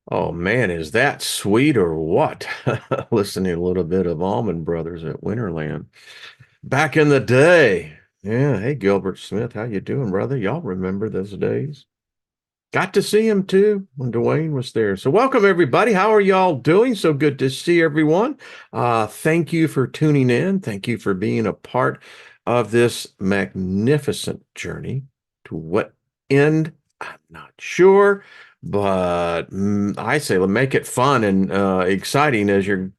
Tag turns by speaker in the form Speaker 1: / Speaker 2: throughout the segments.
Speaker 1: Oh man, is that sweet or what? Listening a little bit of Allman Brothers at Winterland. Back in the day. Yeah, hey Gilbert Smith, how you doing, brother? Y'all remember those days? Got to see him too when Dwayne was there. So welcome everybody. How are y'all doing? So good to see everyone. Thank you for tuning in. Thank you for being a part of this magnificent journey. To what end? I'm not sure, but I say make it fun and exciting as you're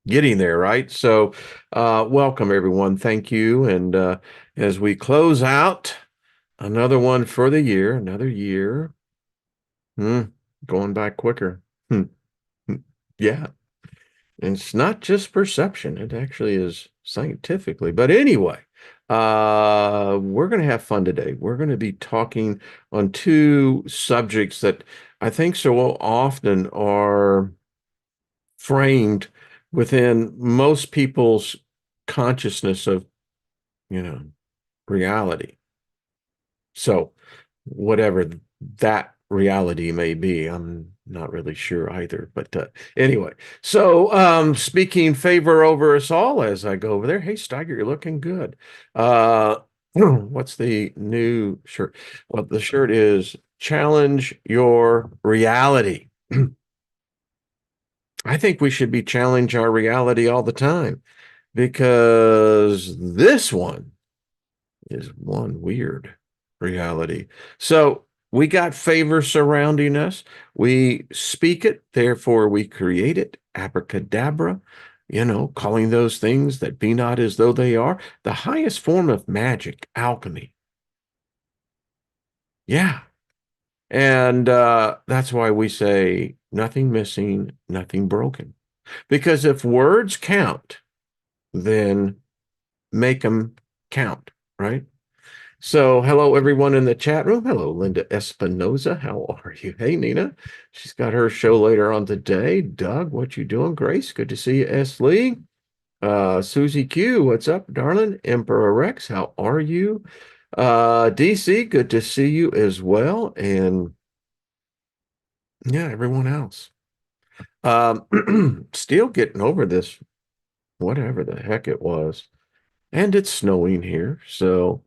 Speaker 1: getting there, right? So welcome everyone. Thank you. And as we close out another one for the year, another year. Hmm, going back quicker. Hmm, hmm, yeah, and it's not just perception, it actually is scientifically. But anyway, we're going to have fun today. We're going to be talking on two subjects that I think so often are framed within most people's consciousness of, you know, reality. So, whatever that reality may be, I'm not really sure either. But anyway, so speaking favor over us all as I go over there. Hey, Steiger, you're looking good. What's the new shirt? Well, the shirt is Challenge Your Reality. I think we should be challenge our reality all the time because this one is one weird reality. So we got favor surrounding us. We speak it, therefore we create it. Abracadabra, calling those things that be not as though they are. The highest form of magic, alchemy. Yeah. And that's why we say nothing missing, nothing broken. Because if words count, then make them count, right? So, hello everyone in the chat room. Hello, Linda Espinoza. How are you? Hey, Nina. She's got her show later on today. Doug, what you doing? Grace, good to see you. S. Lee. Susie Q, what's up, darling? Emperor Rex, how are you? DC, good to see you as well. And yeah, everyone else. Still getting over this, whatever the heck it was. And it's snowing here. So,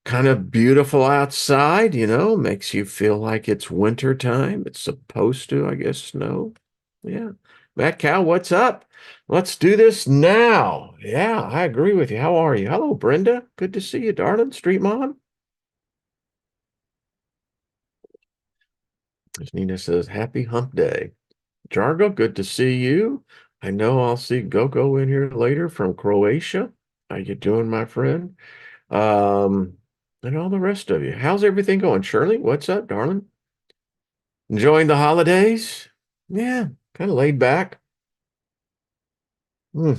Speaker 1: kind of beautiful outside, makes you feel like it's winter time. It's supposed to, I guess, snow. Yeah. Matt Cow, what's up? Let's do this now. Yeah, I agree with you. How are you? Hello, Brenda. Good to see you, darling. Street Mom. As Nina says, happy hump day. Jargo, good to see you. I know I'll see Gogo in here later from Croatia. How you doing, my friend? Um, and all the rest of you. How's everything going? Shirley, what's up, darling? Enjoying the holidays? Yeah, kind of laid back. Hmm.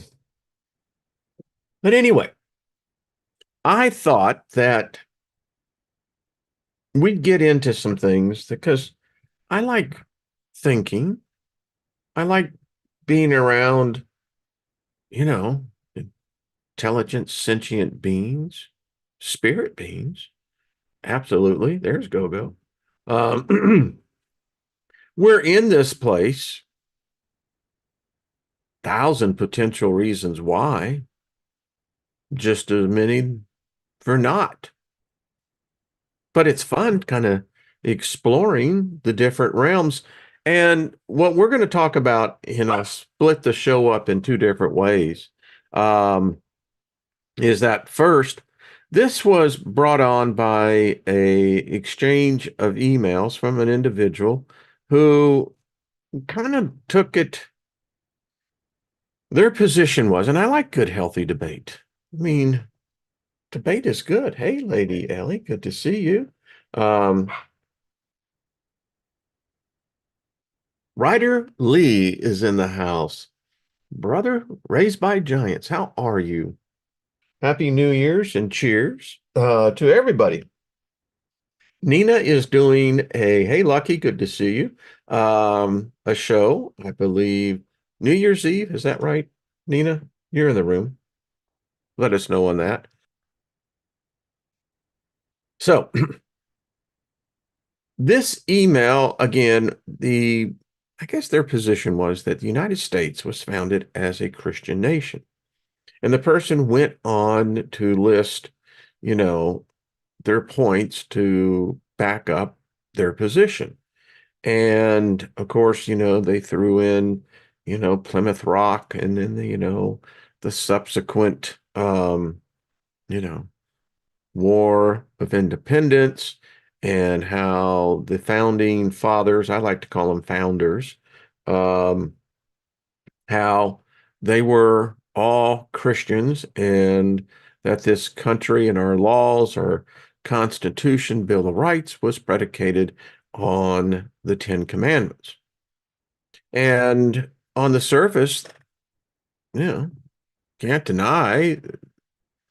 Speaker 1: But anyway, I thought that we'd get into some things because I like thinking. I like being around, you know, intelligent, sentient beings, spirit beings. Absolutely. There's Gogo. We're in this place, thousand potential reasons why, just as many for not. But it's fun kind of exploring the different realms. And what we're going to talk about, split the show up in two different ways. Um, is that first, this was brought on by a exchange of emails from an individual who kind of took it, their position was, and I like good, healthy debate. I mean, debate is good. Hey, Lady Ellie, good to see you. Um, Ryder Lee is in the house. Brother, raised by giants, how are you? Happy New Year's and cheers to everybody. Nina is doing hey, Lucky, good to see you. A show, I believe, New Year's Eve. Is that right, Nina? You're in the room. Let us know on that. So, this email, again, the I guess their position was that the United States was founded as a Christian nation. And the person went on to list, you know, their points to back up their position. And of course, they threw in, Plymouth Rock and then the subsequent, you know, War of Independence and how the founding fathers, I like to call them founders, um, how they were all Christians and that this country and our laws, our Constitution, Bill of Rights was predicated on the Ten Commandments. And on the surface, you know, can't deny.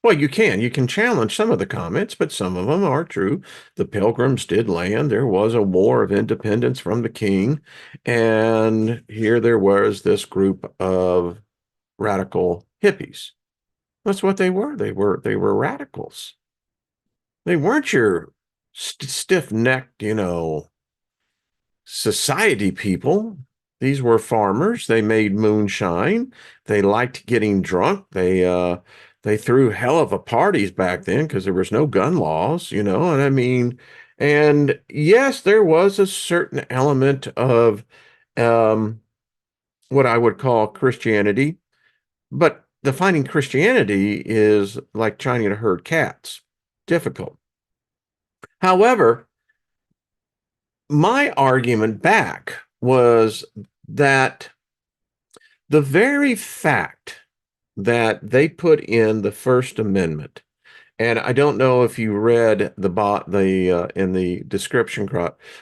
Speaker 1: Well, you can challenge some of the comments, but some of them are true. The Pilgrims did land. There was a war of independence from the king. And here there was this group of radical hippies. That's what they were. They were radicals. They weren't your stiff-necked, society people. These were farmers. They made moonshine. They liked getting drunk. They threw hell of a parties back then because there was no gun laws, and I mean, and yes, there was a certain element of um, what I would call Christianity, but defining Christianity is like trying to herd cats. Difficult. However, my argument back was that the very fact that they put in the First Amendment, and I don't know if you read in the description,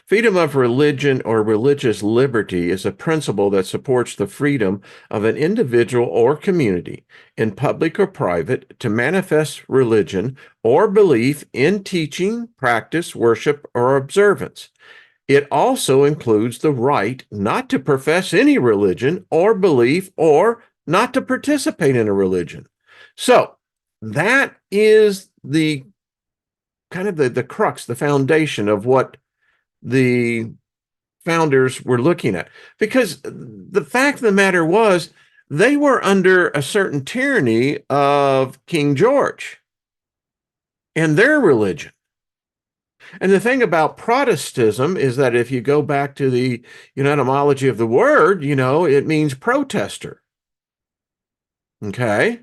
Speaker 1: freedom of religion or religious liberty is a principle that supports the freedom of an individual or community, in public or private, to manifest religion or belief in teaching, practice, worship, or observance. It also includes the right not to profess any religion or belief or not to participate in a religion. So that is the kind of the crux, the foundation of what the founders were looking at. Because the fact of the matter was, they were under a certain tyranny of King George and their religion. And the thing about Protestantism is that if you go back to the etymology of the word, it means protester. Okay.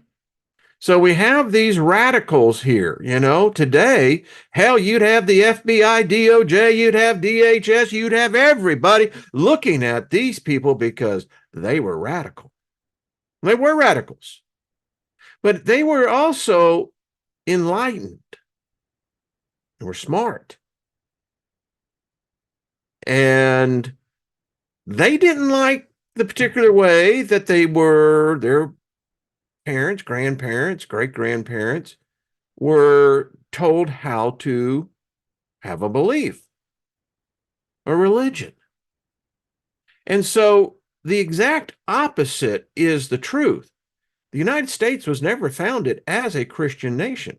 Speaker 1: So we have these radicals here, today, hell, you'd have the FBI, DOJ, you'd have DHS, you'd have everybody looking at these people because they were radical. They were radicals, but they were also enlightened. They were smart. And they didn't like the particular way that their parents, grandparents, great-grandparents were told how to have a belief, a religion. And so the exact opposite is the truth. The United States was never founded as a Christian nation.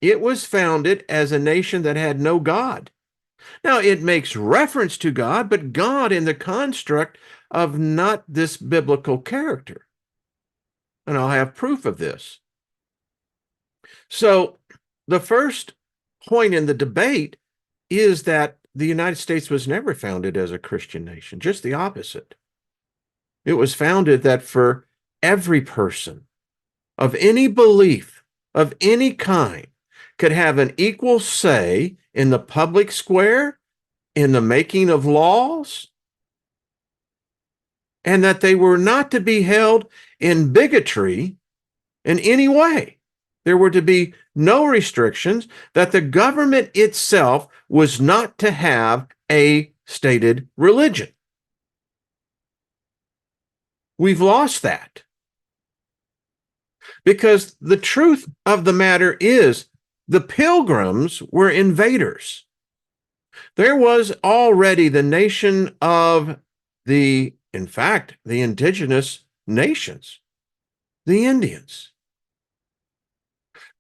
Speaker 1: It was founded as a nation that had no God. Now, it makes reference to God, but God in the construct of not this biblical character. And I'll have proof of this. So the first point in the debate is that the United States was never founded as a Christian nation, just the opposite. It was founded that for every person of any belief, of any kind, could have an equal say in the public square, in the making of laws, and that they were not to be held in bigotry in any way. There were to be no restrictions, that the government itself was not to have a stated religion. We've lost that. Because the truth of the matter is, the Pilgrims were invaders. There was already the nation of in fact, the indigenous nations, the Indians.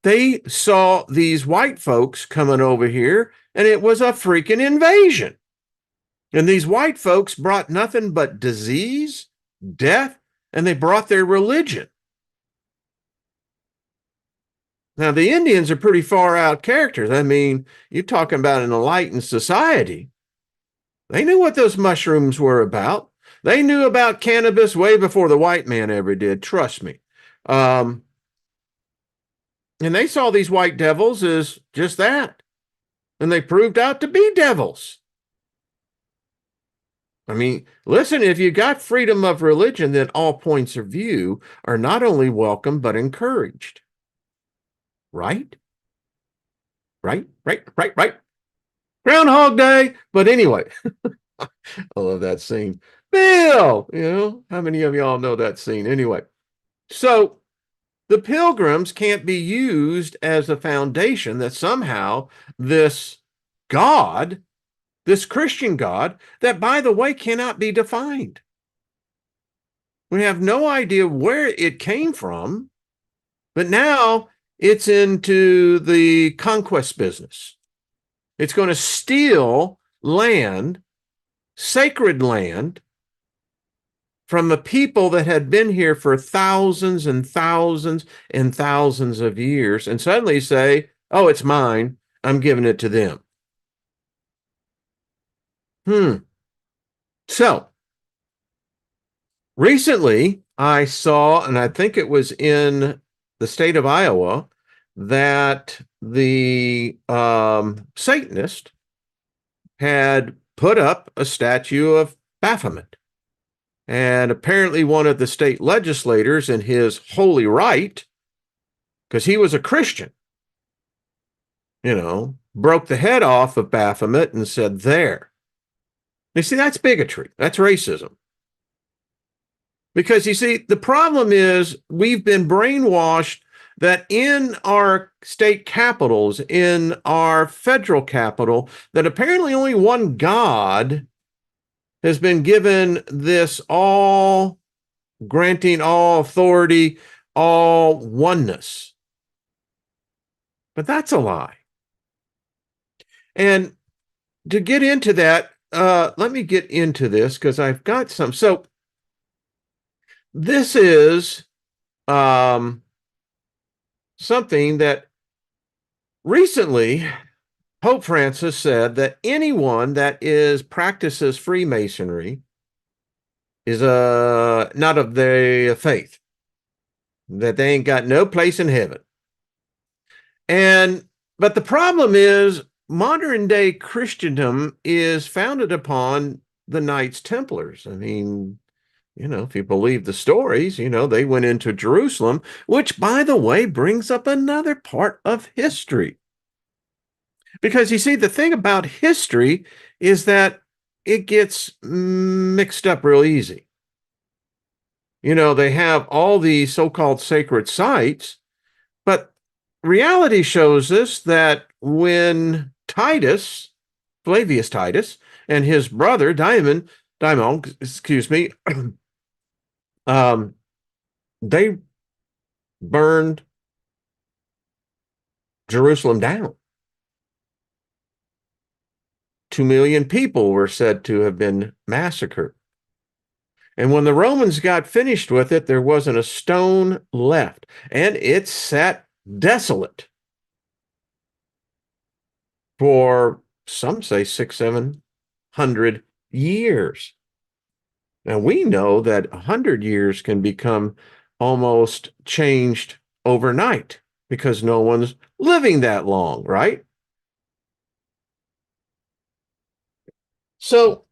Speaker 1: They saw these white folks coming over here, and it was a freaking invasion. And these white folks brought nothing but disease, death, and they brought their religion. Now, the Indians are pretty far out characters. I mean, you're talking about an enlightened society. They knew what those mushrooms were about. They knew about cannabis way before the white man ever did, trust me. And they saw these white devils as just that. And they proved out to be devils. I mean, listen, if you got freedom of religion, then all points of view are not only welcome, but encouraged. Right? Right. Groundhog Day. But anyway, I love that scene. Bill, how many of y'all know that scene? Anyway, so the pilgrims can't be used as a foundation that somehow this God, this Christian God, that by the way cannot be defined. We have no idea where it came from, but now it's into the conquest business. It's going to steal land, sacred land, from a people that had been here for thousands and thousands and thousands of years, and suddenly say, oh, it's mine, I'm giving it to them. So, recently I saw, and I think it was in the state of Iowa, that the Satanist had put up a statue of Baphomet. And apparently one of the state legislators, in his holy right, because he was a Christian, broke the head off of Baphomet and said, there. You see, that's bigotry. That's racism. Because you see, the problem is we've been brainwashed that in our state capitals, in our federal capital, that apparently only one God has been given this all granting all authority, all oneness. But that's a lie. And to get into that, let me get into this because I've got some. So this is something that recently Pope Francis said that anyone that practices Freemasonry is not of the faith, that they ain't got no place in heaven. But the problem is modern day Christendom is founded upon the Knights Templars. I mean, if you believe the stories, they went into Jerusalem, which, by the way, brings up another part of history. Because you see, the thing about history is that it gets mixed up real easy. They have all these so-called sacred sites, but reality shows us that when Flavius Titus, and his brother Daimon, they burned Jerusalem down. 2 million people were said to have been massacred. And when the Romans got finished with it, there wasn't a stone left, and it sat desolate for, some say, 600-700 years. Now, we know that 100 years can become almost changed overnight because no one's living that long, right? So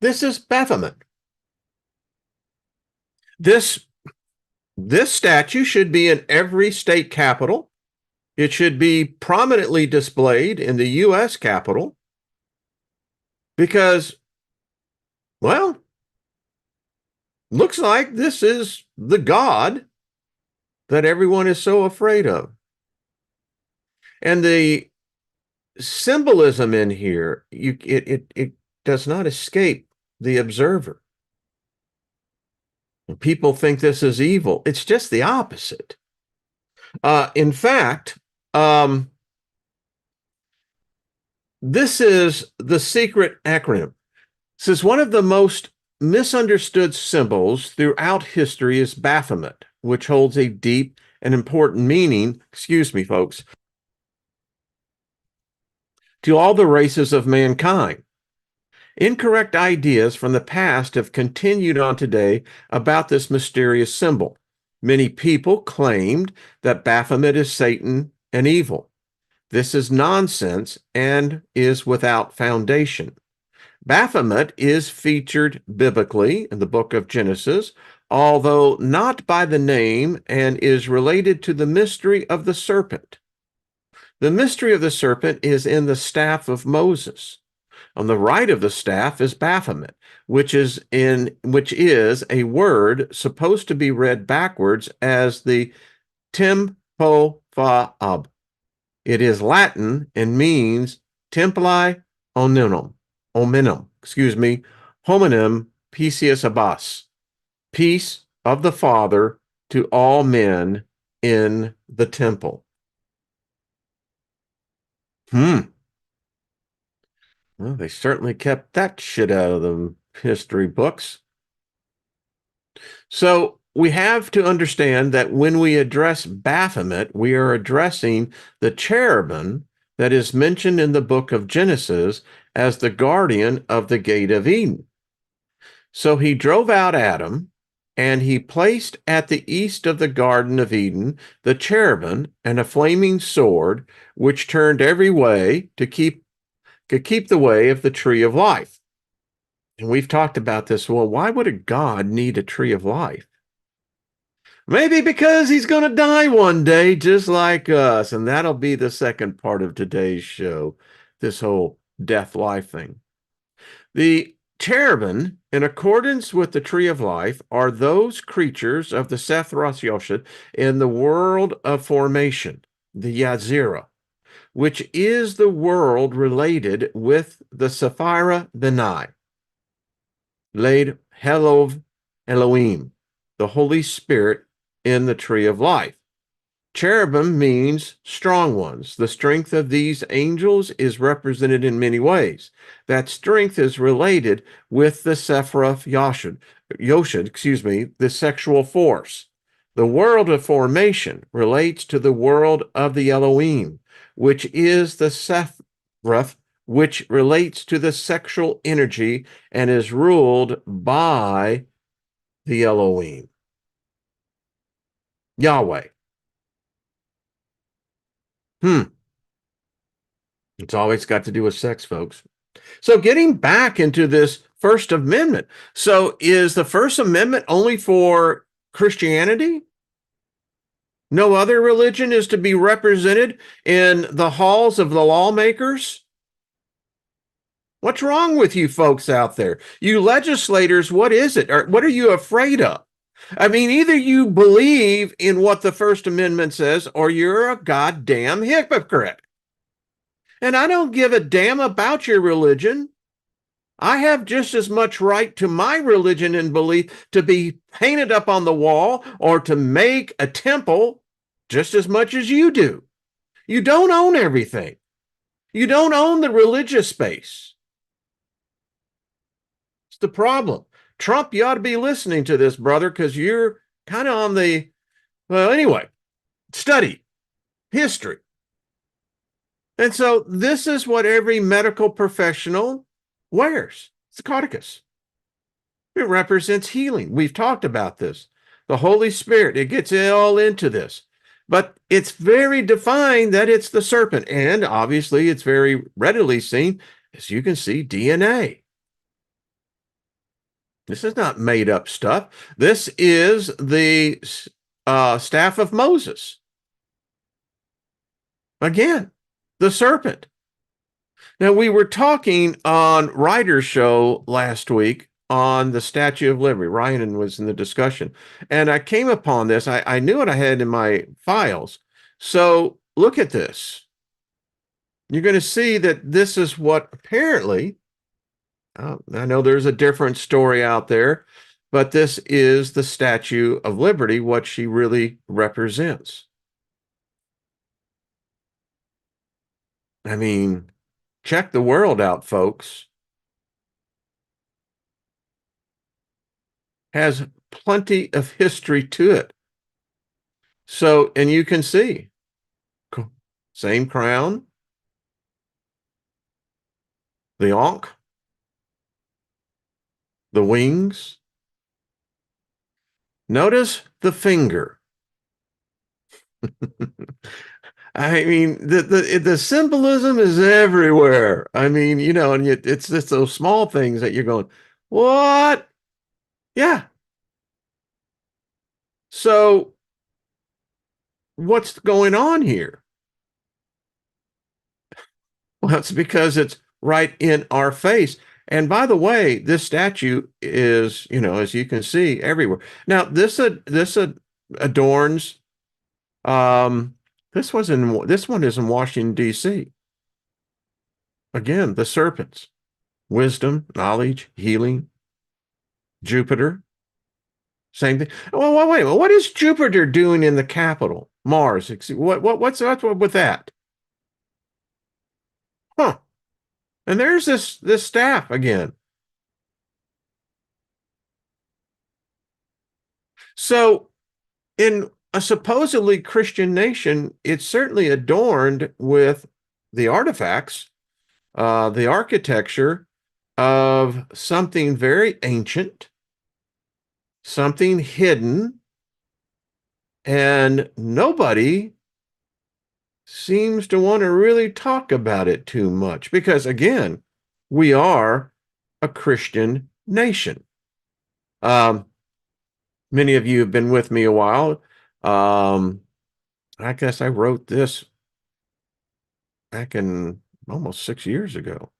Speaker 1: this is Baphomet. This statue should be in every state capital. It should be prominently displayed in the U.S. Capitol because, well, looks like this is the God that everyone is so afraid of. And the symbolism in here, it does not escape the observer. People think this is evil. It's just the opposite. In fact, this is the secret acronym. Says one of the most misunderstood symbols throughout history is Baphomet, which holds a deep and important meaning, excuse me, folks, to all the races of mankind. Incorrect ideas from the past have continued on today about this mysterious symbol. Many people claimed that Baphomet is Satan and evil. This is nonsense and is without foundation. Baphomet is featured biblically in the book of Genesis, although not by the name, and is related to the mystery of the serpent. The mystery of the serpent is in the staff of Moses. On the right of the staff is Baphomet, which is a word supposed to be read backwards as the Tempo-fa-ab. It is Latin and means Templi Hominum, Hominum Peaceus Abbas, peace of the Father to all men in the temple. Well, they certainly kept that shit out of the history books. So we have to understand that when we address Baphomet, we are addressing the cherubim that is mentioned in the book of Genesis as the guardian of the gate of Eden. So he drove out Adam, and he placed at the east of the Garden of Eden the cherubim and a flaming sword, which turned every way to keep the way of the tree of life. And we've talked about this. Well, why would a God need a tree of life? Maybe because he's going to die one day, just like us. And that'll be the second part of today's show, this whole death life thing. The cherubim, in accordance with the tree of life, are those creatures of the Sethros Yoshid in the world of formation, the Yazira, which is the world related with the Sephira Benai, laid Helov Elohim, the Holy Spirit in the tree of life. Cherubim means strong ones. The strength of these angels is represented in many ways. That strength is related with the Sephiroth Yoshid, the sexual force. The world of formation relates to the world of the Elohim, which is the Sephiroth, which relates to the sexual energy and is ruled by the Elohim. Yahweh. It's always got to do with sex, folks. So getting back into this First Amendment. So is the First Amendment only for Christianity? No other religion is to be represented in the halls of the lawmakers? What's wrong with you folks out there? You legislators, what is it? Or what are you afraid of? I mean, either you believe in what the First Amendment says or you're a goddamn hypocrite. And I don't give a damn about your religion. I have just as much right to my religion and belief to be painted up on the wall or to make a temple just as much as you do. You don't own everything. You don't own the religious space. It's the problem. Trump, you ought to be listening to this, brother, because you're kind of on the, well, anyway, study history. And so this is what every medical professional wears. It's the cauticus. It represents healing. We've talked about this. The Holy Spirit, it gets all into this. But it's very defined that it's the serpent. And obviously, it's very readily seen, as you can see, DNA. This is not made up stuff. This is the staff of Moses. Again, the serpent. Now, we were talking on Ryder's show last week on the Statue of Liberty. Ryan was in the discussion. And I came upon this. I knew what I had in my files. So look at this. You're going to see that this is what apparently, I know there's a different story out there, but this is the Statue of Liberty, what she really represents. I mean, check the world out, folks. has plenty of history to it. So, and you can see, same crown, the ankh, the wings. Notice the finger. I mean, the symbolism is everywhere. I mean, and it's just those small things that you're going, what? Yeah. So what's going on here? Well, it's because it's right in our face. And by the way, this statue is, as you can see, everywhere. Now, this adorns. This one is in Washington, D.C. Again, the serpents, wisdom, knowledge, healing, Jupiter, same thing. Well, wait, what is Jupiter doing in the capital? Mars. What's with that? Huh. And there's this staff again. So in a supposedly Christian nation, it's certainly adorned with the artifacts, the architecture of something very ancient, something hidden, and nobody seems to want to really talk about it too much because, again, we are a Christian nation. Many of you have been with me a while. I guess I wrote this back in almost 6 years ago.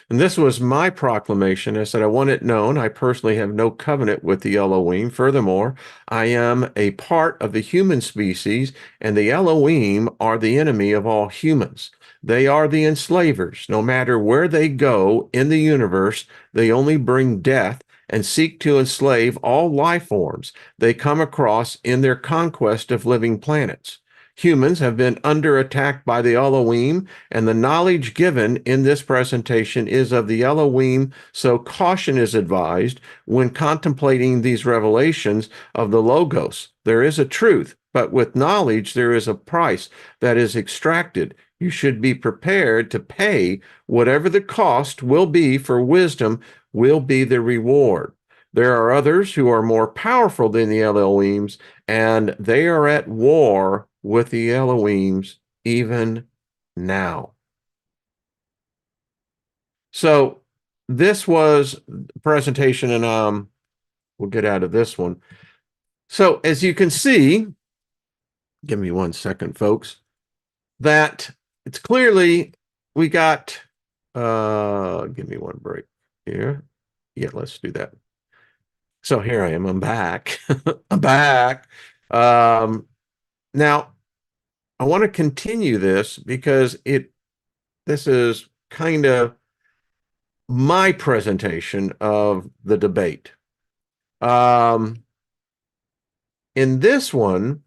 Speaker 1: And this was my proclamation. I said, I want it known. I personally have no covenant with the Elohim. Furthermore, I am a part of the human species, and the Elohim are the enemy of all humans. They are the enslavers. No matter where they go in the universe, they only bring death and seek to enslave all life forms they come across in their conquest of living planets. Humans have been under attack by the Elohim, and the knowledge given in this presentation is of the Elohim, so caution is advised when contemplating these revelations of the Logos. There is a truth, but with knowledge there is a price that is extracted. You should be prepared to pay whatever the cost will be, for wisdom will be the reward. There are others who are more powerful than the Elohims, and they are at war with the Elohims even now. So this was a presentation, and we'll get out of this one. So as you can see, give me 1 second, folks, that it's clearly we got, give me one break here. Yeah, let's do that. So here I am, I'm back. I'm back. Now, I want to continue this because this is kind of my presentation of the debate. In this one,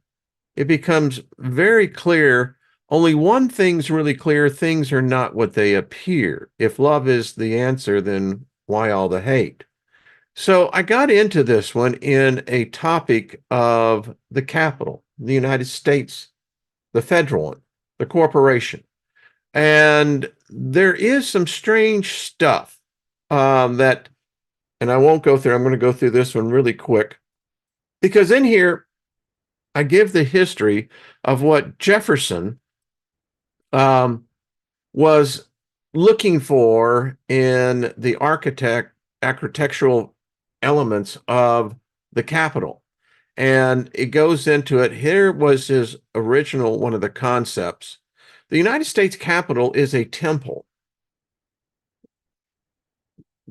Speaker 1: it becomes very clear. Only one thing's really clear: things are not what they appear. If love is the answer, then why all the hate? So I got into this one in a topic of the Capitol, the United States, the federal one, the corporation. And there is some strange stuff that, and I won't go through, I'm going to go through this one really quick, because in here, I give the history of what Jefferson was looking for in the architectural elements of the Capitol. And it goes into it. Here was his original, one of the concepts. The United States Capitol is a temple.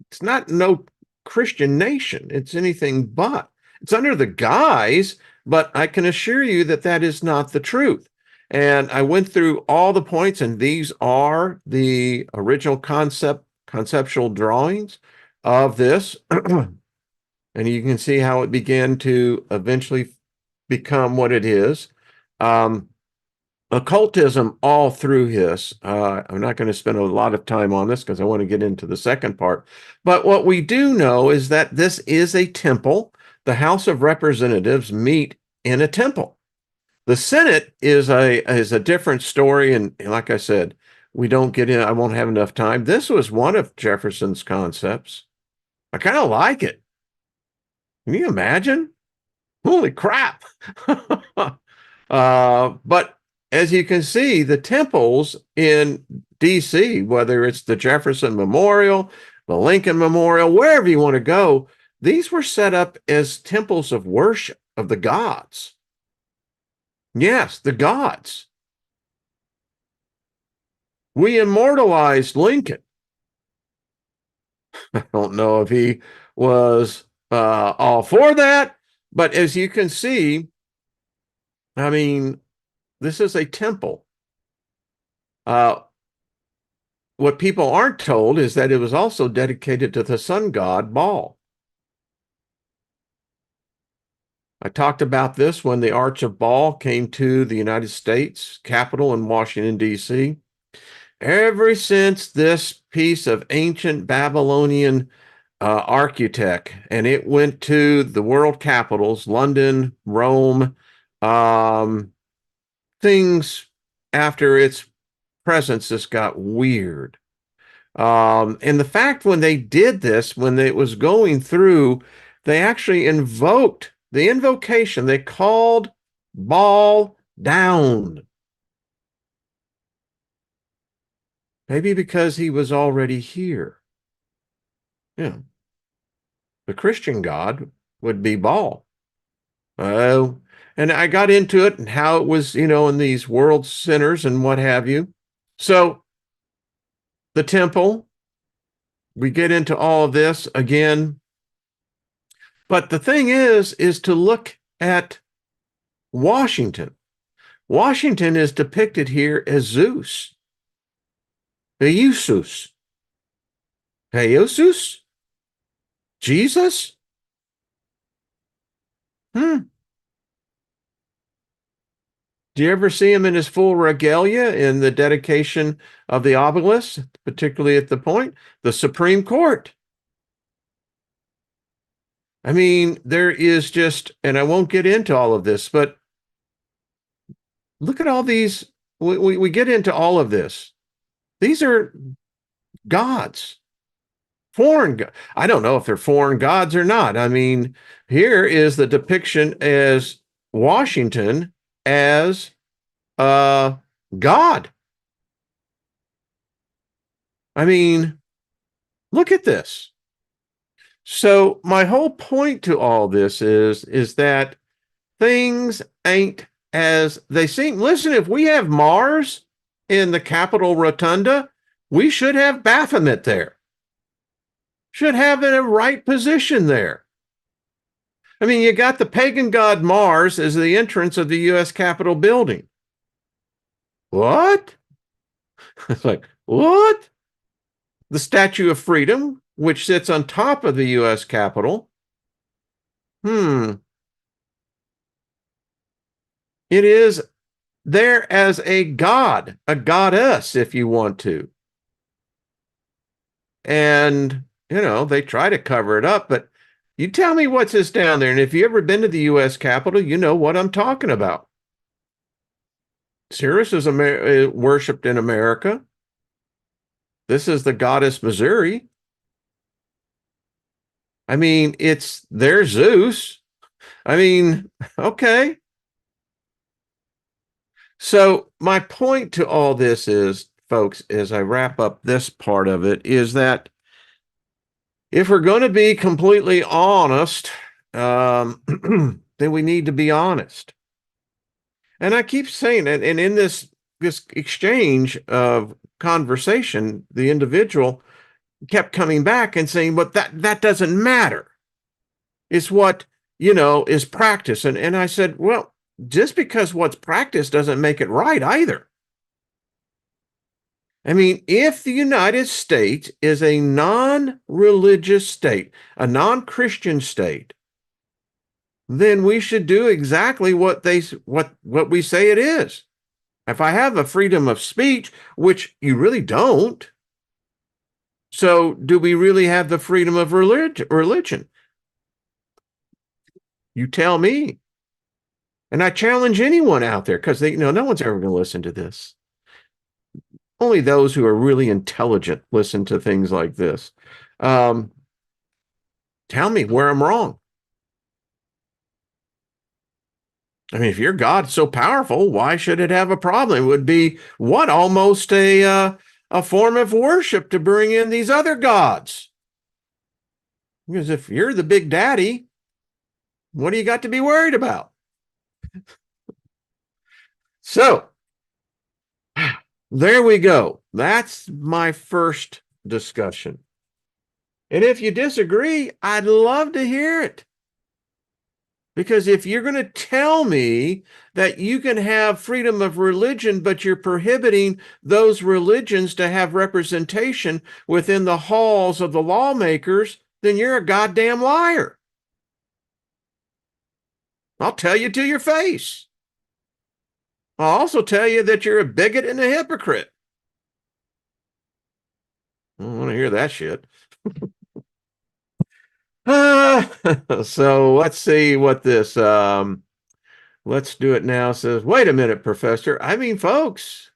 Speaker 1: It's not no Christian nation. It's anything but. It's under the guise, but I can assure you that that is not the truth. And I went through all the points, and these are the original conceptual drawings of this. And you can see how it began to eventually become what it is. occultism all through his. I'm not going to spend a lot of time on this because I want to get into the second part. But what we do know is that this is a temple. The House of Representatives meet in a temple. The Senate is a different story, and like I said, we don't get in. I won't have enough time. This was one of Jefferson's concepts. I kind of like it. Can you imagine? Holy crap! But as you can see, the temples in DC, whether it's the Jefferson Memorial, the Lincoln Memorial, wherever you want to go, these were set up as temples of worship of the gods. Yes, the gods. We immortalized Lincoln. I don't know if he was all for that, but as you can see, I mean, this is a temple. What people aren't told is that it was also dedicated to the sun god Baal. I talked about this when the Arch of Baal came to the United States Capitol in Washington, D.C. Ever since this piece of ancient Babylonian architect, and it went to the world capitals, London, Rome, things after its presence just got weird. And the fact when they did this, when it was going through, they actually invoked the invocation. They called Baal down. Maybe because he was already here. Yeah. The Christian God would be Baal. Oh, and I got into it and how it was, in these world centers and what have you. So the temple, we get into all of this again. But the thing is to look at Washington. Washington is depicted here as Zeus. Eusus. Eusus? Jesus? Do you ever see him in his full regalia in the dedication of the obelisk, particularly at the point? The Supreme Court. I mean, there is just, and I won't get into all of this, but look at all these. We get into all of this. These are gods. I don't know if they're foreign gods or not. I mean, here is the depiction as Washington as God. I mean, look at this. So my whole point to all this is that things ain't as they seem. Listen, if we have Mars in the Capitol Rotunda, we should have Baphomet there. Should have in a right position there. I mean, you got the pagan god Mars as the entrance of the U.S. Capitol building. What? It's like, what? The Statue of Freedom, which sits on top of the U.S. Capitol. It is there as a god, a goddess, if you want to. And, they try to cover it up, but you tell me what's this down there. And if you've ever been to the U.S. Capitol, you know what I'm talking about. Ceres is worshipped in America. This is the goddess Missouri. I mean, it's their Zeus. I mean, okay. So my point to all this is, folks, as I wrap up this part of it, is that if we're going to be completely honest, then we need to be honest. And I keep saying it, and in this exchange of conversation, the individual kept coming back and saying, but that doesn't matter. It's what, is practice. And I said, well, just because what's practiced doesn't make it right either. I mean, if the United States is a non-religious state, a non-Christian state, then we should do exactly what we say it is. If I have a freedom of speech, which you really don't, so do we really have the freedom of religion? You tell me. And I challenge anyone out there because no one's ever going to listen to this. Only those who are really intelligent listen to things like this. Um, Tell me where I'm wrong. I mean, if your God's so powerful, why should it have a problem? It would be what, almost a form of worship to bring in these other gods. Because if you're the big daddy, what do you got to be worried about? So there we go. That's my first discussion. And if you disagree, I'd love to hear it. Because if you're going to tell me that you can have freedom of religion, but you're prohibiting those religions to have representation within the halls of the lawmakers, then you're a goddamn liar. I'll tell you to your face. I'll also tell you that you're a bigot and a hypocrite. I don't want to hear that shit. So let's see what this let's do it now says. Wait a minute, Professor. I mean, folks.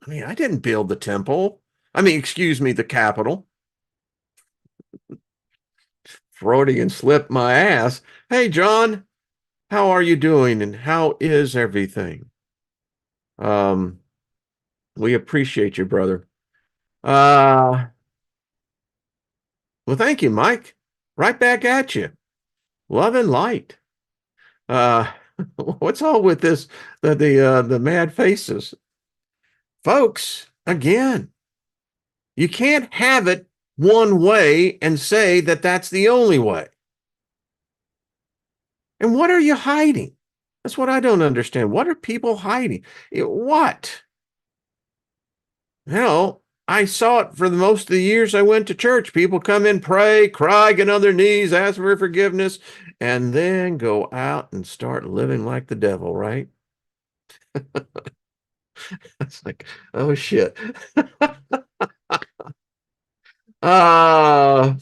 Speaker 1: I mean, I didn't build the temple. I mean, excuse me, the Capitol. Freudian slip my ass. Hey, John, how are you doing? And how is everything? Um, we appreciate you, brother. Well, thank you, Mike. Right back at you. Love and light. Uh, what's all with this? The mad faces, folks. Again, you can't have it one way and say that that's the only way. And what are you hiding? That's what I don't understand. What are people hiding? What? Hell, I saw it for the most of the years I went to church. People come in, pray, cry, get on their knees, ask for forgiveness, and then go out and start living like the devil, right? It's like, oh shit. My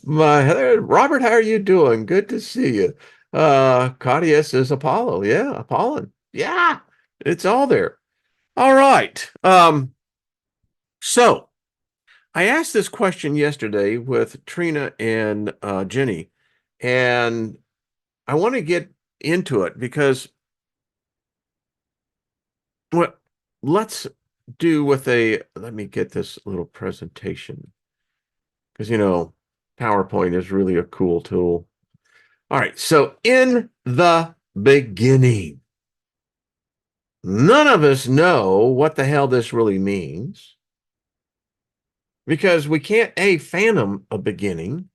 Speaker 1: Robert, how are you doing? Good to see you. Claudius is Apollo. Yeah, Apollon. Yeah, it's all there. All right. So I asked this question yesterday with Trina and Jenny, and I want to get into it because what let's do with let me get this little presentation because PowerPoint is really a cool tool. All right, so in the beginning, none of us know what the hell this really means because we can't fathom a beginning,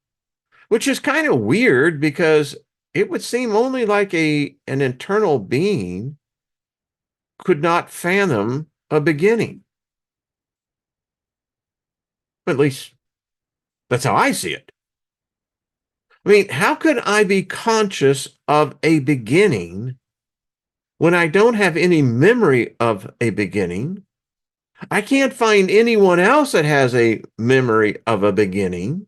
Speaker 1: which is kind of weird because it would seem only like an internal being could not fathom a beginning. At least that's how I see it. I mean, how could I be conscious of a beginning when I don't have any memory of a beginning? I can't find anyone else that has a memory of a beginning.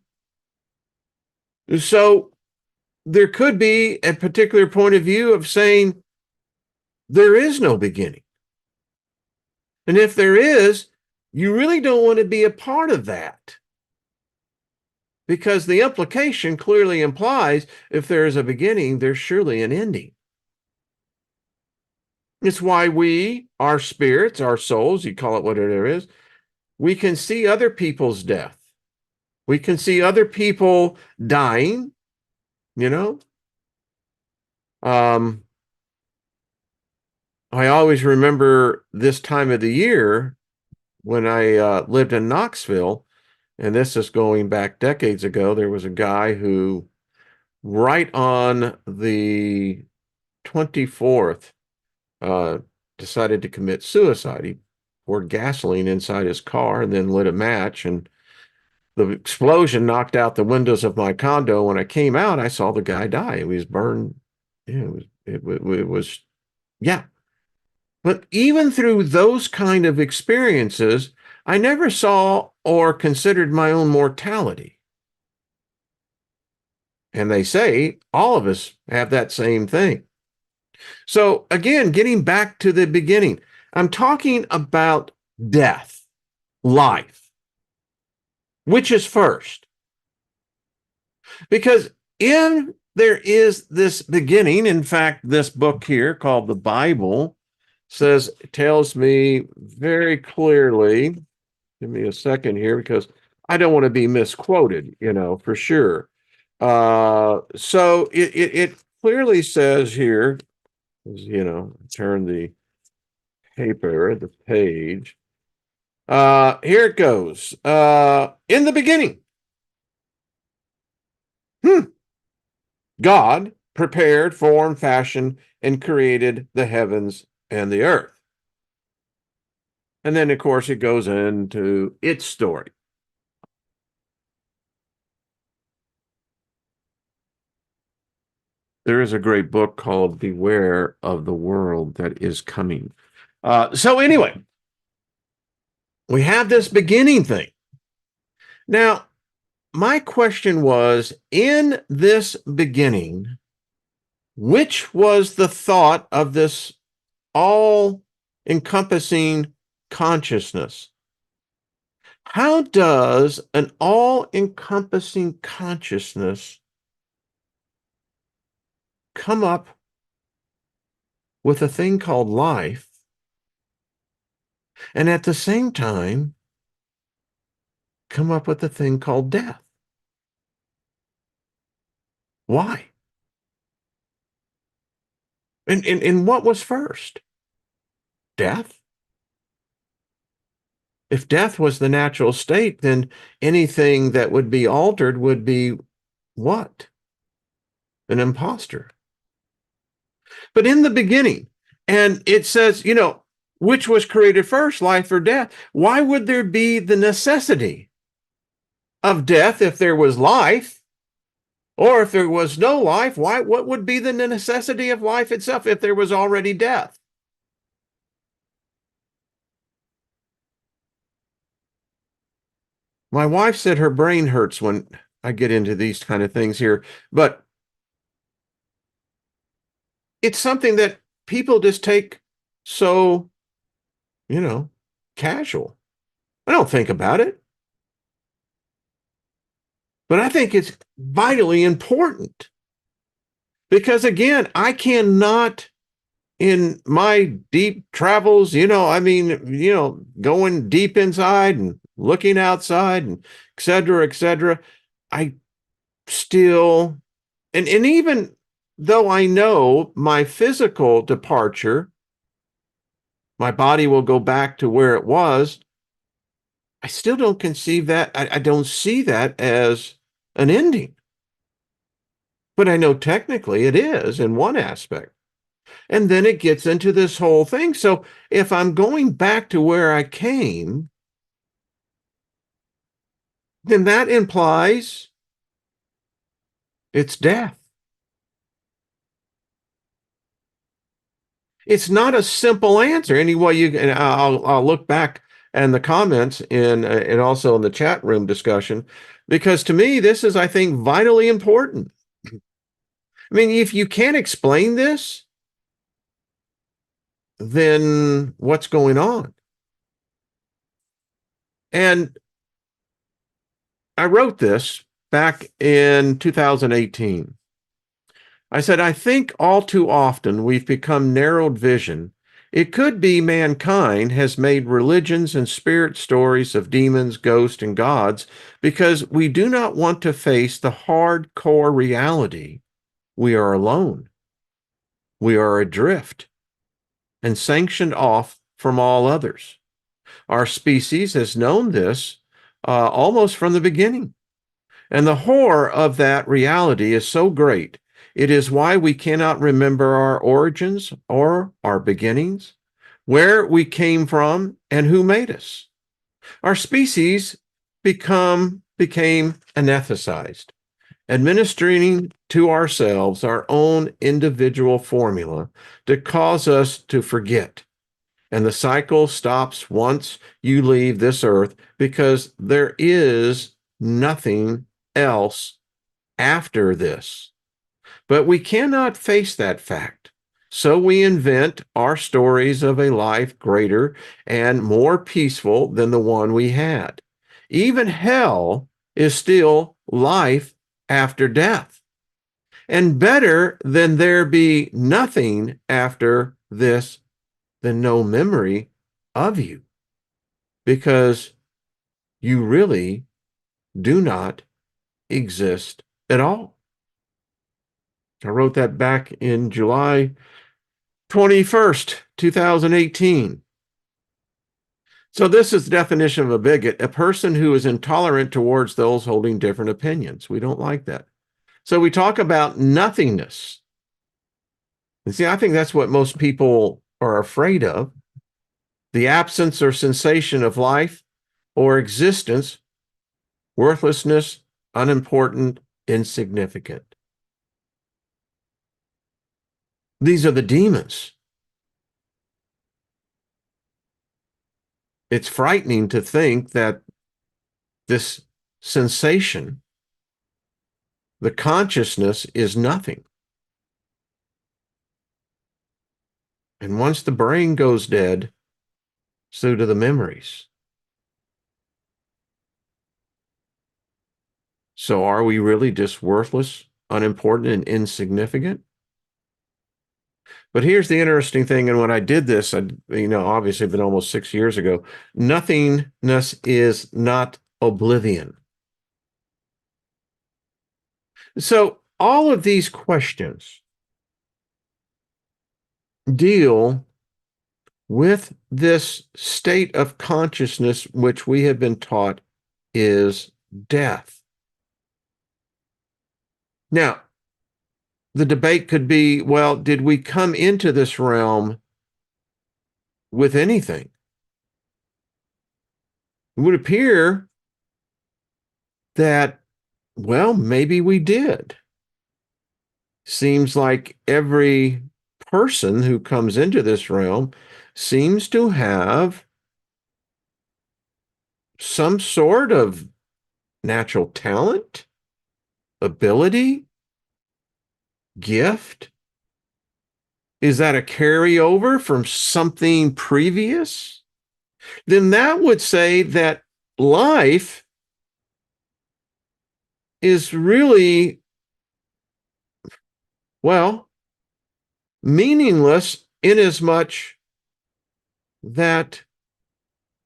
Speaker 1: So there could be a particular point of view of saying there is no beginning. And if there is, you really don't want to be a part of that. Because the implication clearly implies if there is a beginning, there's surely an ending. It's why our spirits, our souls, you call it whatever it is, we can see other people's death. We can see other people dying, you know. I always remember this time of the year when I lived in Knoxville, and this is going back decades ago. There was a guy who, right on the 24th, decided to commit suicide. He poured gasoline inside his car and then lit a match, and the explosion knocked out the windows of my condo. When I came out, I saw the guy die. He was burned. Yeah, it was, yeah. But even through those kind of experiences, I never saw or considered my own mortality. And they say all of us have that same thing. So, again, getting back to the beginning, I'm talking about death, life. Which is first? Because in there is this beginning, in fact, this book here called the Bible tells me very clearly, give me a second here because I don't want to be misquoted, for sure. So it clearly says here, turn the the page. Here it goes. In the beginning, God prepared, formed, fashioned, and created the heavens and the earth. And then, of course, it goes into its story. There is a great book called Beware of the World That Is Coming. So anyway, we have this beginning thing. Now, my question was, in this beginning, which was the thought of this all-encompassing consciousness? How does an all-encompassing consciousness come up with a thing called life, and at the same time come up with a thing called death? Why? And what was first? Death? If death was the natural state, then anything that would be altered would be what? An imposter. But in the beginning, and it says, which was created first, life or death? Why would there be the necessity of death if there was life? Or if there was no life, what would be the necessity of life itself if there was already death? My wife said her brain hurts when I get into these kind of things here, but it's something that people just take so, casual. I don't think about it, but I think it's vitally important because, again, I cannot, in my deep travels, going deep inside and looking outside and et cetera, I still, and even though I know my physical departure, my body will go back to where it was, I still don't conceive that. I don't see that as an ending. But I know technically it is in one aspect. And then it gets into this whole thing. So if I'm going back to where I came, then that implies it's death. It's not a simple answer. Anyway, and I'll look back and the comments and also in the chat room discussion, because to me, this is, I think, vitally important. I mean, if you can't explain this, then what's going on? And I wrote this back in 2018. I said, I think all too often we've become narrowed vision. It could be mankind has made religions and spirit stories of demons, ghosts, and gods because we do not want to face the hardcore reality. We are alone. We are adrift and sanctioned off from all others. Our species has known this almost from the beginning. And the horror of that reality is so great. It is why we cannot remember our origins or our beginnings, where we came from, and who made us. Our species became anethicized, administering to ourselves our own individual formula to cause us to forget And the cycle stops once you leave this earth because there is nothing else after this. But we cannot face that fact. So we invent our stories of a life greater and more peaceful than the one we had. Even hell is still life after death. And better than there be nothing after this than no memory of you, because you really do not exist at all. I wrote that back in July 21st, 2018. So this is the definition of a bigot, a person who is intolerant towards those holding different opinions. We don't like that. So we talk about nothingness. And see, I think that's what most people are afraid of. The absence or sensation of life or existence, worthlessness, unimportant, insignificant. These are the demons. It's frightening to think that this sensation, the consciousness, is nothing. And once the brain goes dead, so do the memories. So are we really just worthless, unimportant, and insignificant? But here's the interesting thing, and when I did this, obviously been almost 6 years ago, nothingness is not oblivion. So all of these questions deal with this state of consciousness, which we have been taught is death. Now, the debate could be, well, did we come into this realm with anything? It would appear that, well, maybe we did. Seems like every person who comes into this realm seems to have some sort of natural talent, ability, gift. Is that a carryover from something previous? Then that would say that life is really, well, meaningless inasmuch that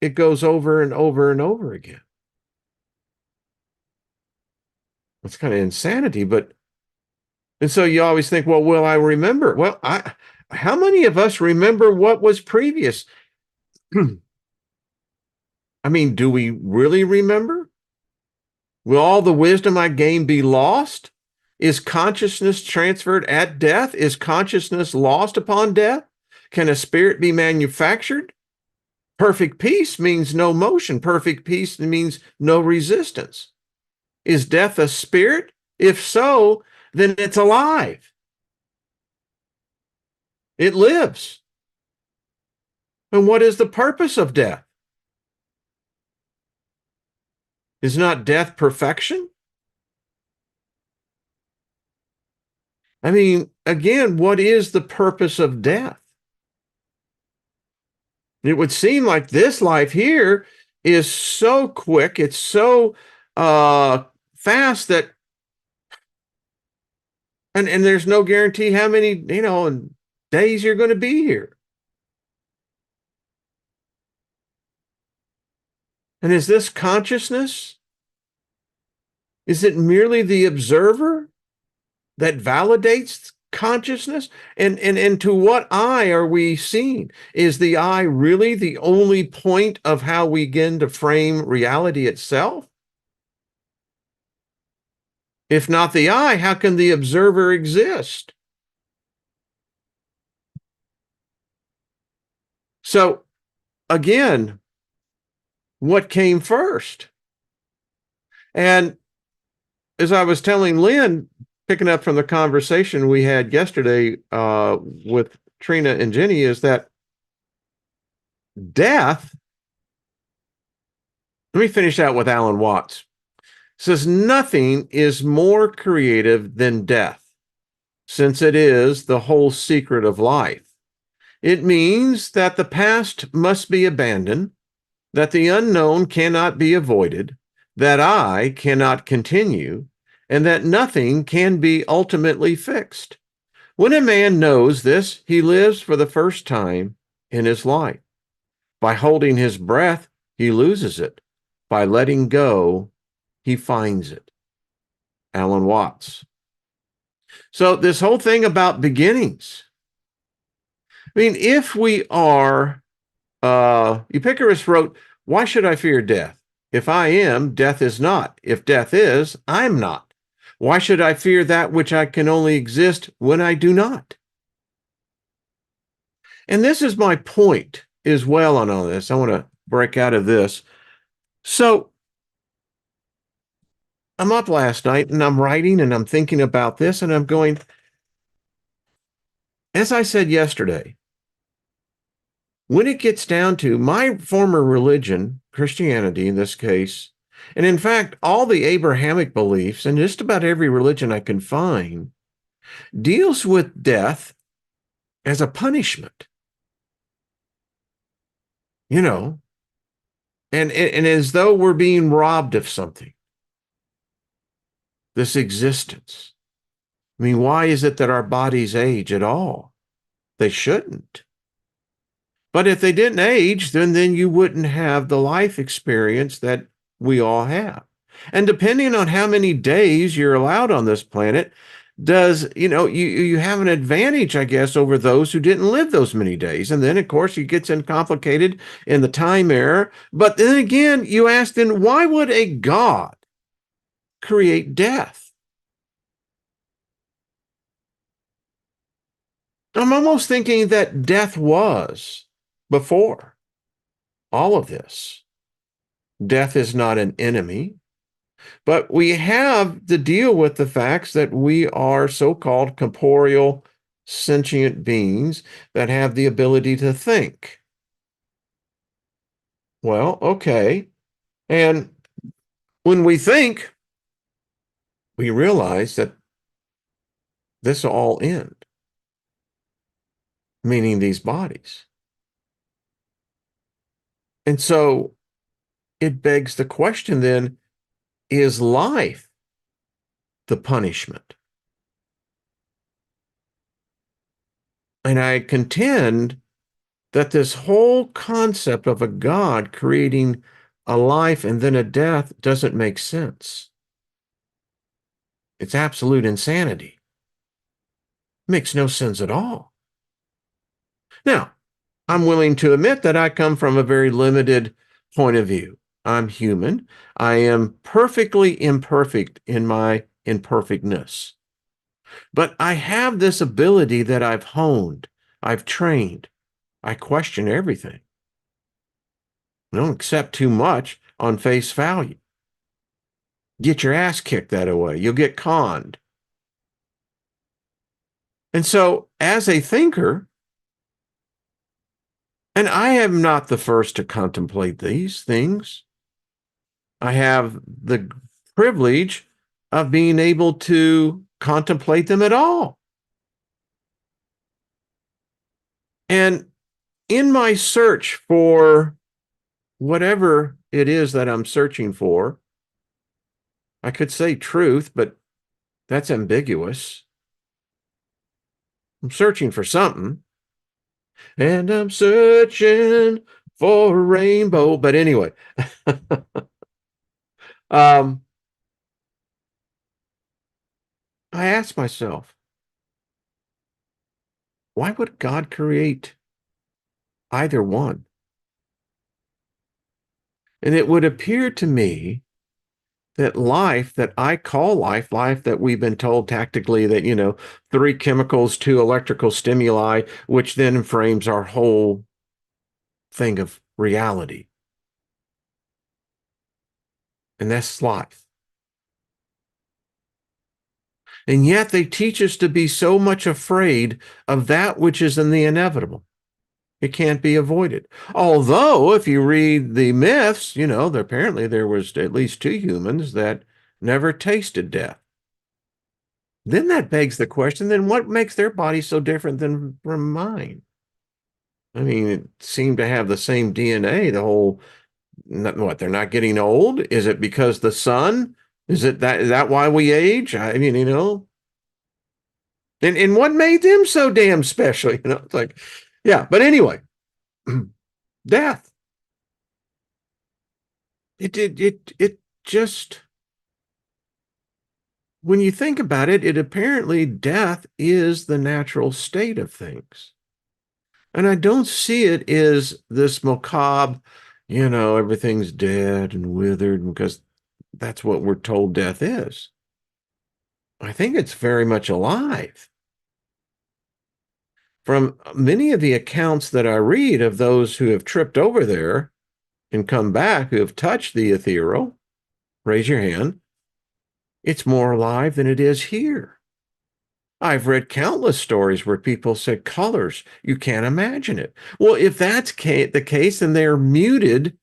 Speaker 1: it goes over and over and over again. It's kind of insanity, and so you always think, well, will I remember? Well, how many of us remember what was previous? I mean, do we really remember? Will all the wisdom I gained be lost? Is consciousness transferred at death? Is consciousness lost upon death? Can a spirit be manufactured? Perfect peace means no motion. Perfect peace means no resistance. Is death a spirit? If so, then it's alive. It lives. And what is the purpose of death? Is not death perfection? I mean, again, what is the purpose of death? It would seem like this life here is so quick, it's so fast that, and there's no guarantee how many, days you're going to be here. And is this consciousness? Is it merely the observer that validates consciousness? And to what eye are we seeing? Is the eye really the only point of how we begin to frame reality itself? If not the eye, how can the observer exist? So again, what came first? And as I was telling Lynn, picking up from the conversation we had yesterday with Trina and Jenny, is that Death, let me finish out with Alan Watts. Says nothing is more creative than death, since it is the whole secret of life. It means that the past must be abandoned, that the unknown cannot be avoided, that I cannot continue, and that nothing can be ultimately fixed. When a man knows this, he lives for the first time in his life. By holding his breath, he loses it. By letting go, he finds it. Alan Watts. So this whole thing about beginnings. I mean, if we are, Epicurus wrote, why should I fear death? If I am, death is not. If death is, I'm not. Why should I fear that which I can only exist when I do not? And this is my point as well on all this. I want to break out of this. So I'm up last night and I'm writing and I'm thinking about this and I'm going, as I said yesterday, when it gets down to my former religion, Christianity in this case, and in fact, all the Abrahamic beliefs and just about every religion I can find deals with death as a punishment, you know, and as though we're being robbed of something, this existence. I mean, why is it that our bodies age at all? They shouldn't. But if they didn't age, then you wouldn't have the life experience that we all have. And depending on how many days you're allowed on this planet, you have an advantage, I guess, over those who didn't live those many days. And then, of course, it gets complicated in the time era. But then again, you ask, then why would a God create death? I'm almost thinking that death was before all of this. Death is not an enemy, but we have to deal with the facts that we are so-called corporeal sentient beings that have the ability to think. Well, okay. And when we think, we realize that this will all end, meaning these bodies. And so it begs the question then, is life the punishment? And I contend that this whole concept of a God creating a life and then a death doesn't make sense. It's absolute insanity. Makes no sense at all. Now, I'm willing to admit that I come from a very limited point of view. I'm human. I am perfectly imperfect in my imperfectness. But I have this ability that I've honed, I've trained. I question everything. I don't accept too much on face value. Get your ass kicked that way. You'll get conned. And so, as a thinker, and I am not the first to contemplate these things, I have the privilege of being able to contemplate them at all. And in my search for whatever it is that I'm searching for, I could say truth, but that's ambiguous. I'm searching for something. And I'm searching for a rainbow. But anyway, um, I asked myself, why would God create either one? And it would appear to me that life that I call life that we've been told tactically that, three chemicals, two electrical stimuli, which then frames our whole thing of reality. And that's life. And yet they teach us to be so much afraid of that which is in the inevitable. It can't be avoided. Although, if you read the myths, apparently there was at least two humans that never tasted death. Then that begs the question, then what makes their body so different than from mine? I mean, it seemed to have the same DNA, the whole, what, they're not getting old? Is it because the sun? Is that why we age? I mean, and what made them so damn special? It's like, yeah, but anyway, death. It just, when you think about it, it apparently death is the natural state of things. And I don't see it as this macabre, everything's dead and withered because that's what we're told death is. I think it's very much alive. From many of the accounts that I read of those who have tripped over there and come back, who have touched the ethereal, raise your hand, it's more alive than it is here. I've read countless stories where people said colors, you can't imagine it. Well, if that's the case, then they're muted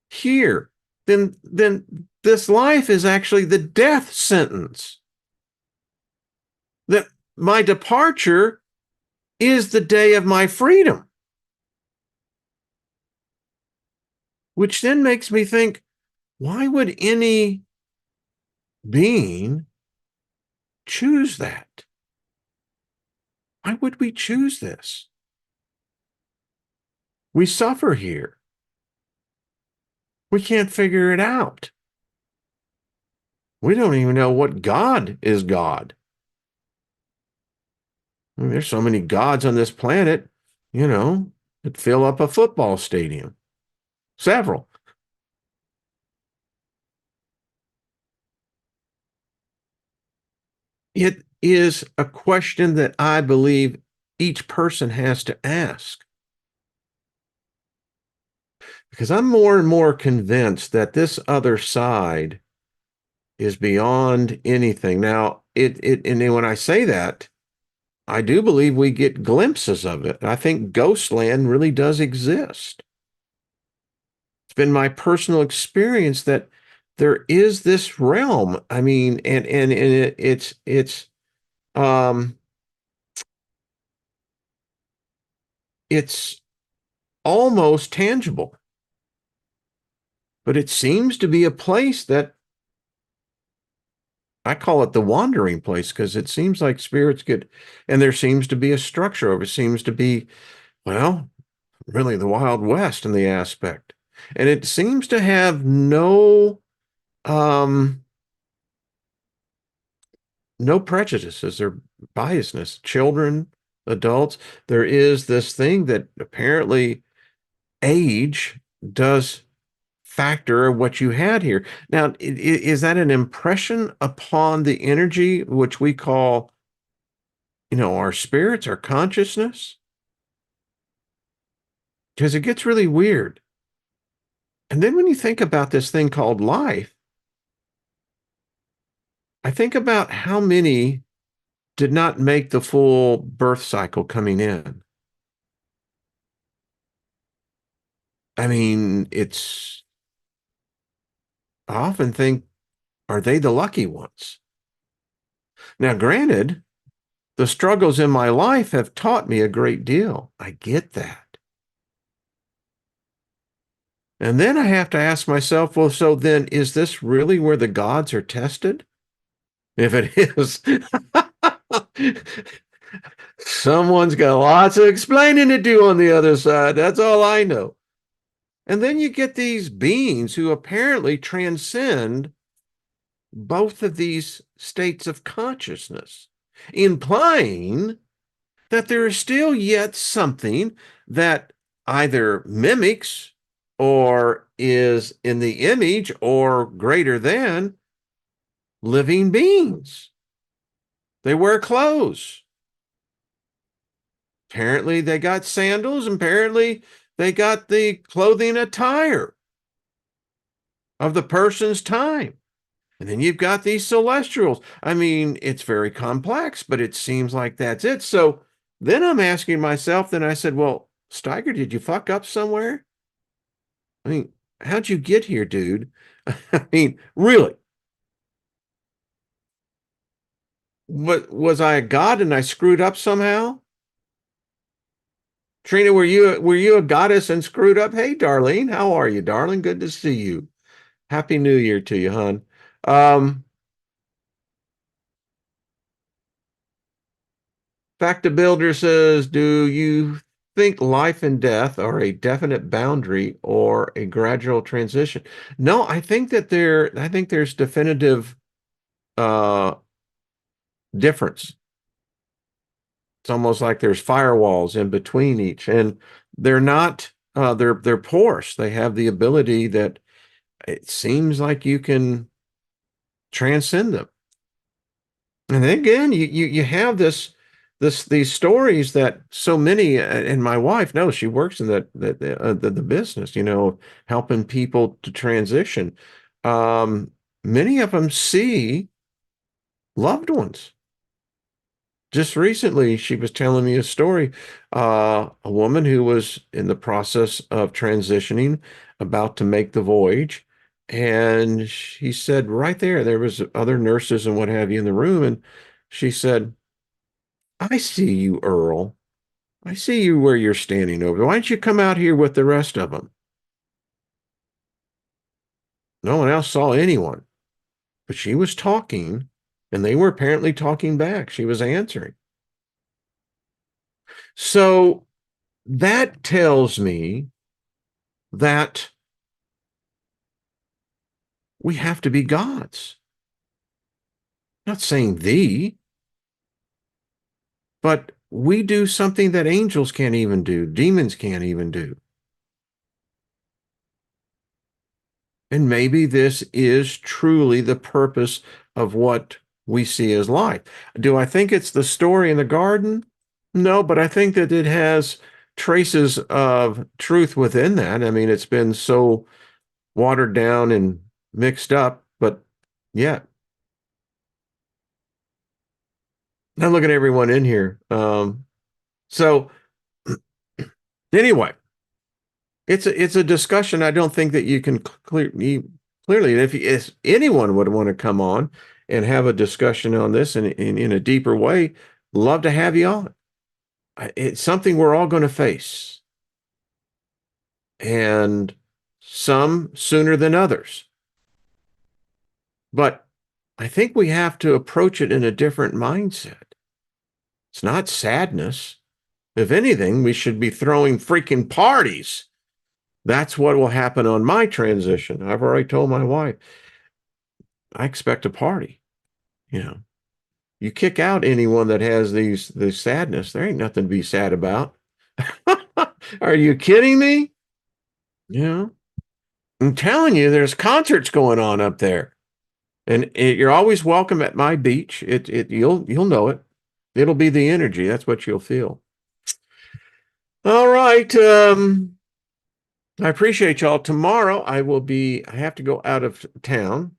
Speaker 1: here. Then this life is actually the death sentence. That my departure is the day of my freedom. Which then makes me think, why would any being choose that? Why would we choose this? We suffer here. We can't figure it out. We don't even know what God is God. I mean, there's so many gods on this planet, that fill up a football stadium. Several. It is a question that I believe each person has to ask. Because I'm more and more convinced that this other side is beyond anything. Now, and when I say that, I do believe we get glimpses of it. I think Ghostland really does exist. It's been my personal experience that there is this realm. I mean, and um it's almost tangible, but it seems to be a place that I call it the wandering place because it seems like spirits get, and there seems to be a structure of it. Seems to be, well, really the Wild West in the aspect. And it seems to have um, no prejudices or biasness. Children, adults, there is this thing that apparently age does factor what you had here. Now, is that an impression upon the energy, which we call, our spirits, our consciousness? Because it gets really weird. And then when you think about this thing called life, I think about how many did not make the full birth cycle coming in. I mean, I often think, are they the lucky ones? Now, granted, the struggles in my life have taught me a great deal. I get that. And then I have to ask myself, well, so then is this really where the gods are tested? If it is, someone's got lots of explaining to do on the other side. That's all I know. And then you get these beings who apparently transcend both of these states of consciousness, implying that there is still yet something that either mimics or is in the image or greater than living beings. They wear clothes. Apparently, they got sandals, and apparently, they got the clothing attire of the person's time. And then you've got these celestials. I mean, it's very complex, but it seems like that's it. So then I'm asking myself, then I said, well, Steiger, did you fuck up somewhere? I mean, how'd you get here, dude? I mean, really? What was I a god and I screwed up somehow? Trina, were you a goddess and screwed up? Hey, Darlene, how are you, darling? Good to see you. Happy New Year to you, hon. Um, Fact the Builder says, do you think life and death are a definite boundary or a gradual transition? No, I think there's definitive uh difference. It's almost like there's firewalls in between each, and they're not they're porous. They have the ability that it seems like you can transcend them. And then again, you have these stories that so many, and my wife knows, she works in the business, helping people to transition. Many of them see loved ones. Just recently, she was telling me a story, a woman who was in the process of transitioning, about to make the voyage. And she said right there was other nurses and what have you in the room. And she said, I see you, Earl. I see you where you're standing over there. Why don't you come out here with the rest of them? No one else saw anyone, but she was talking, and they were apparently talking back. She was answering. So that tells me that we have to be gods. Not saying thee, but we do something that angels can't even do, demons can't even do. And maybe this is truly the purpose of what we see as life. Do I think it's the story in the garden? No, but I think that it has traces of truth within that. I mean, it's been so watered down and mixed up, but yeah. Now look at everyone in here. So anyway, it's a discussion. I don't think that you can clearly, if anyone would want to come on and have a discussion on this in a deeper way, love to have you on. It's something we're all going to face, and some sooner than others. But I think we have to approach it in a different mindset. It's not sadness. If anything, we should be throwing freaking parties. That's what will happen on my transition. I've already told my wife, I expect a party. You know, you kick out anyone that has this sadness, there ain't nothing to be sad about. Are you kidding me? Yeah. I'm telling you, there's concerts going on up there. And you're always welcome at my beach. You'll know it. It'll be the energy. That's what you'll feel. All right. I appreciate y'all. Tomorrow I have to go out of town.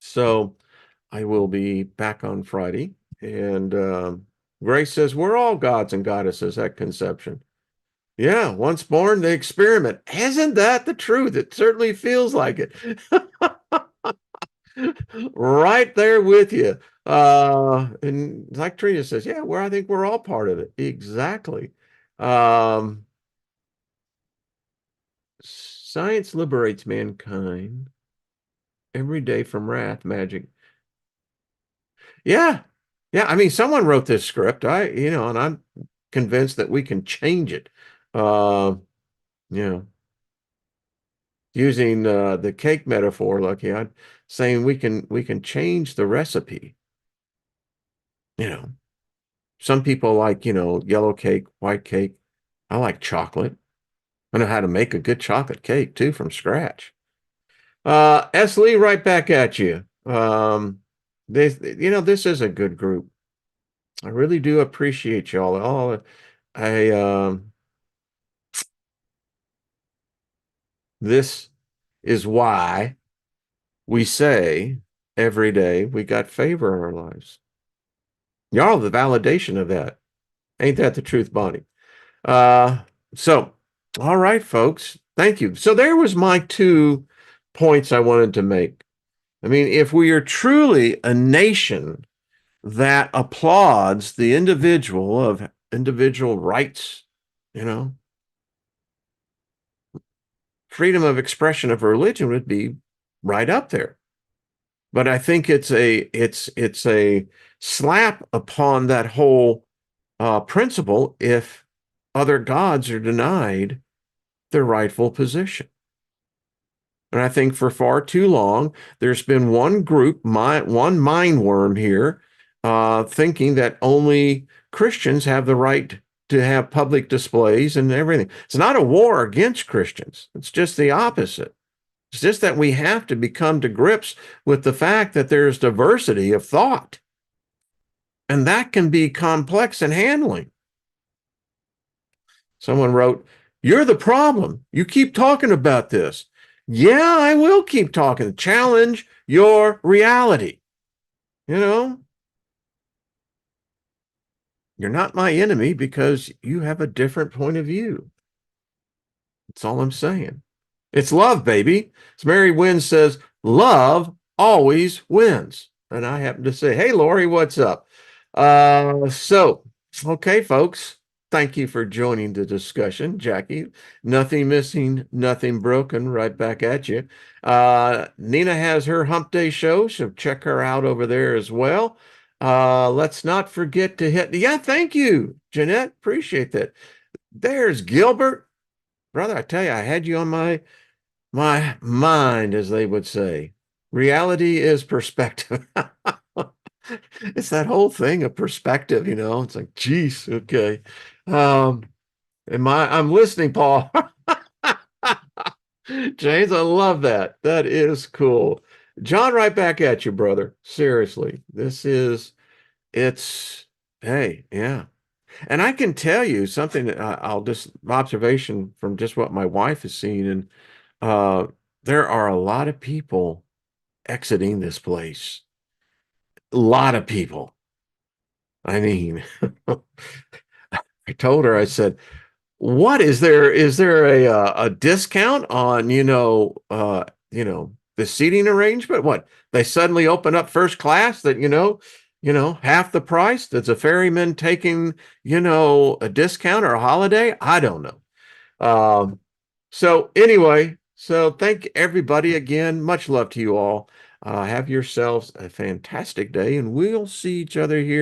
Speaker 1: So I will be back on Friday. And Grace says, we're all gods and goddesses at conception. Yeah, once born, they experiment. Isn't that the truth? It certainly feels like it. Right there with you. And like Trina says, yeah, I think we're all part of it. Exactly. Um, Science liberates mankind every day from wrath, Magick. Yeah. Yeah. I mean, someone wrote this script. And I'm convinced that we can change it. Uh, you know, using the cake metaphor, like I'm saying we can change the recipe. You know, some people like, yellow cake, white cake. I like chocolate. I know how to make a good chocolate cake too from scratch. S. Lee, right back at you. This is a good group. I really do appreciate y'all. I This is why we say every day we got favor in our lives. Y'all are the validation of that. Ain't that the truth, Bonnie? Uh, So, all right, folks. Thank you. So there was my 2 points I wanted to make. I mean, if we are truly a nation that applauds the individual of individual rights, you know, freedom of expression of religion would be right up there. But I think it's a slap upon that whole principle if other gods are denied their rightful position. And I think for far too long, there's been one group, one mind worm here, thinking that only Christians have the right to have public displays and everything. It's not a war against Christians. It's just the opposite. It's just that we have to become to grips with the fact that there's diversity of thought. And that can be complex in handling. Someone wrote, "You're the problem. You keep talking about this." Yeah, I will keep talking. Challenge your reality. You know, you're not my enemy because you have a different point of view. That's all I'm saying. It's love, baby. As Mary Wynn says, love always wins. And I happen to say, hey, Lori, what's up? Okay, folks, thank you for joining the discussion. Jackie, nothing missing, nothing broken, right back at you. Nina has her hump day show, so check her out over there as well. Let's not forget to yeah, thank you, Jeanette. Appreciate that. There's Gilbert. Brother, I tell you, I had you on my mind, as they would say. Reality is perspective. It's that whole thing of perspective, It's like, geez, okay. I'm listening, Paul. James, I love that. That is cool. John, right back at you, brother. Seriously. It's, hey, yeah. And I can tell you something that I'll just observation from just what my wife has seen. And uh, there are a lot of people exiting this place. A lot of people. I mean, I told her, I said, what is there a discount on, the seating arrangement? What, they suddenly open up first class that, half the price? That's a ferryman taking, a discount or a holiday? I don't know. So anyway, so thank everybody again. Much love to you all. Have yourselves a fantastic day, and we'll see each other here.